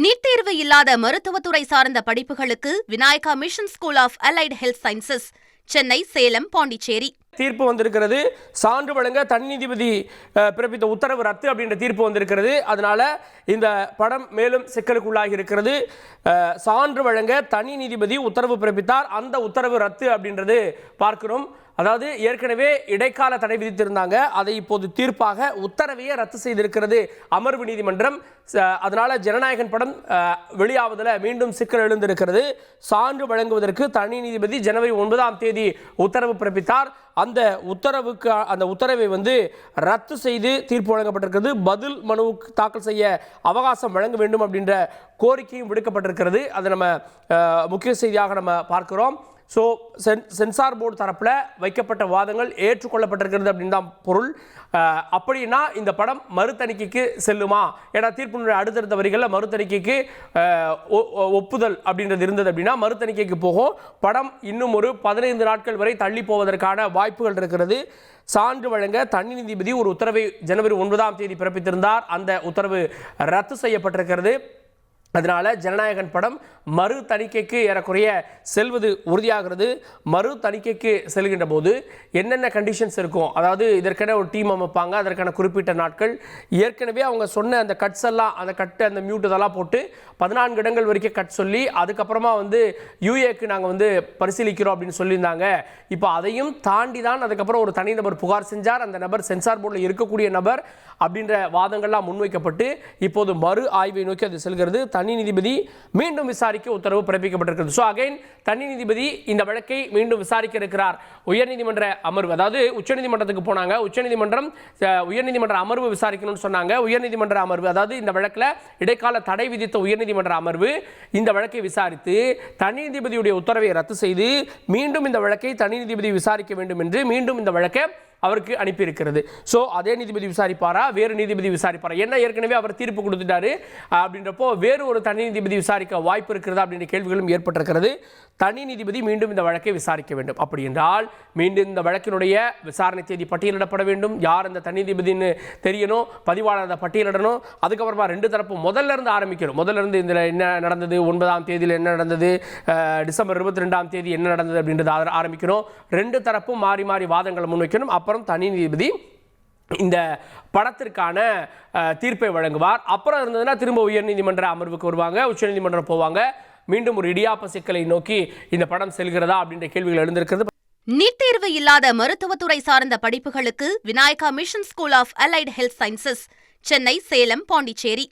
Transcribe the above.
NEET தேர்வு இல்லாத மருத்துவத்துறை சார்ந்த படிப்புகளுக்கு Vinayaka mission school of allied health sciences, Chennai, Salem, Pondicherry தீர்ப்பு வந்திருக்கிறது. சான்று வழங்க தனி நீதிபதி பிறப்பித்த உத்தரவு ரத்து அப்படின்ற தீர்ப்பு வந்திருக்கிறது. அதனால இந்த படம் மேலும் சிக்கலுக்குள்ளாகி இருக்கிறது. சான்று வழங்க தனி நீதிபதி உத்தரவு பிறப்பித்தார், அந்த உத்தரவு ரத்து அப்படின்றது பார்க்கிறோம். அதாவது ஏற்கனவே இடைக்கால தடை விதித்திருந்தாங்க, அதை இப்போது தீர்ப்பாக உத்தரவையே ரத்து செய்திருக்கிறது அமர்வு நீதிமன்றம். அதனால ஜனநாயகன் படம் வெளியாவதில் மீண்டும் சிக்கல் எழுந்திருக்கிறது. சான்று வழங்குவதற்கு தனி நீதிபதி ஜனவரி 9 உத்தரவு பிறப்பித்தார். அந்த உத்தரவை ரத்து செய்து தீர்ப்பு வழங்கப்பட்டிருக்கிறது. பதில் மனு தாக்கல் செய்ய அவகாசம் வழங்க வேண்டும் அப்படின்ற கோரிக்கையும் விடுக்கப்பட்டிருக்கிறது. அதை நம்ம முக்கிய செய்தியாக நம்ம பார்க்கிறோம். ஸோ சென்சார் போர்டு தரப்பில் வைக்கப்பட்ட வாதங்கள் ஏற்றுக்கொள்ளப்பட்டிருக்கிறது அப்படின்னு தான் பொருள். அப்படின்னா இந்த படம் மறுதணிக்கைக்கு செல்லுமா? ஏன்னா தீர்ப்பினுடைய அடுத்தடுத்த வரிகளில் மறுதணிக்கைக்கு ஒப்புதல் அப்படின்றது இருந்தது. அப்படின்னா மறுதணிக்கைக்கு போகும். படம் இன்னும் ஒரு 15 நாட்கள் வரை தள்ளி போவதற்கான வாய்ப்புகள் இருக்கிறது. சான்று வழங்க தனி நீதிபதி ஒரு உத்தரவை ஜனவரி 9 பிறப்பித்திருந்தார். அந்த உத்தரவு ரத்து செய்யப்பட்டிருக்கிறது. அதனால ஜனநாயகன் படம் மறு தணிக்கைக்கு ஏறக்குறைய செல்வது உறுதியாகிறது. மறு தணிக்கைக்கு செல்கின்ற போது என்னென்ன கண்டிஷன்ஸ் இருக்கும், அதாவது இதற்கென ஒரு டீம் அமைப்பாங்க, அதற்கான குறிப்பிட்ட நாட்கள். ஏற்கனவே அவங்க சொன்ன அந்த கட்ஸ் எல்லாம், அந்த கட்டு, அந்த மியூட் இதெல்லாம் போட்டு 14 இடங்கள் வரைக்கும் கட் சொல்லி அதுக்கப்புறமா யூஏக்கு நாங்கள் பரிசீலிக்கிறோம் அப்படின்னு சொல்லியிருந்தாங்க. இப்போ அதையும் தாண்டி தான் அதுக்கப்புறம் ஒரு தனிநபர் புகார் செஞ்சார். அந்த நபர் சென்சார் போர்டில் இருக்கக்கூடிய நபர் அப்படின்ற வாதங்கள்லாம் முன்வைக்கப்பட்டு இப்போது மறு ஆய்வை நோக்கி அது செல்கிறது. தனி நீதிபதி மீண்டும் விசாரிக்க உத்தரவு பிறப்பிக்கப்பட்டிருக்கிறது. ஸோ அகைன் தனி நீதிபதி இந்த வழக்கை மீண்டும் விசாரிக்க இருக்கிறார். உயர்நீதிமன்ற அமர்வு, அதாவது உச்சநீதிமன்றத்துக்கு போனாங்க. உச்சநீதிமன்றம் உயர்நீதிமன்ற அமர்வு விசாரிக்கணும்னு சொன்னாங்க. உயர்நீதிமன்ற அமர்வு, அதாவது இந்த வழக்கில் இடைக்கால தடை விதித்த உயர்நீதிமன்ற அமர்வு இந்த வழக்கை விசாரித்து தனி நீதிபதியுடைய உத்தரவை ரத்து செய்து மீண்டும் இந்த வழக்கை தனி நீதிபதி விசாரிக்க வேண்டும் என்று மீண்டும் இந்த வழக்கை அவருக்கு அனுப்பியிருக்கிறது. ஸோ அதே நீதிபதி விசாரிப்பாரா, வேறு நீதிபதி விசாரிப்பாரா? என்ன ஏற்கனவே அவர் தீர்ப்பு கொடுத்துட்டாரு அப்படின்றப்போ வேறு ஒரு தனி நீதிபதி விசாரிக்க வாய்ப்பு இருக்கிறதா அப்படின்ற கேள்விகளும் ஏற்பட்டிருக்கிறது. தனி நீதிபதி மீண்டும் இந்த வழக்கை விசாரிக்க வேண்டும். அப்படி என்றால் மீண்டும் இந்த வழக்கினுடைய விசாரணை தேதி பட்டியலிடப்பட வேண்டும். யார் அந்த தனி நீதிபதினு தெரியணும், பதிவாளர் அதை பட்டியலிடணும். அதுக்கப்புறமா ரெண்டு தரப்பு முதல்ல இருந்து ஆரம்பிக்கணும். முதல்ல இருந்து இதில் என்ன நடந்தது, 9 என்ன நடந்தது, டிசம்பர் 22 என்ன நடந்தது அப்படின்றது ஆரம்பிக்கணும். ரெண்டு தரப்பும் மாறி மாறி வாதங்களை முன்வைக்கணும். அப்புறம் தனி நீதிபதி இந்த படத்திற்கான தீர்ப்பை வழங்குவார். அப்புறம் இருந்ததுன்னா திரும்ப உயர்நீதிமன்ற அமர்வுக்கு வருவாங்க, உச்சநீதிமன்றம் போவாங்க. மீண்டும் ஒரு இடியாப்ப சிக்கலை நோக்கி இந்த படம் செல்கிறதா அப்படின்ற கேள்விகள் எழுந்திருக்கிறது. நீட் தேர்வு இல்லாத மருத்துவத்துறை சார்ந்த படிப்புகளுக்கு Vinayaka mission school of allied health sciences, Chennai, Salem, Pondicherry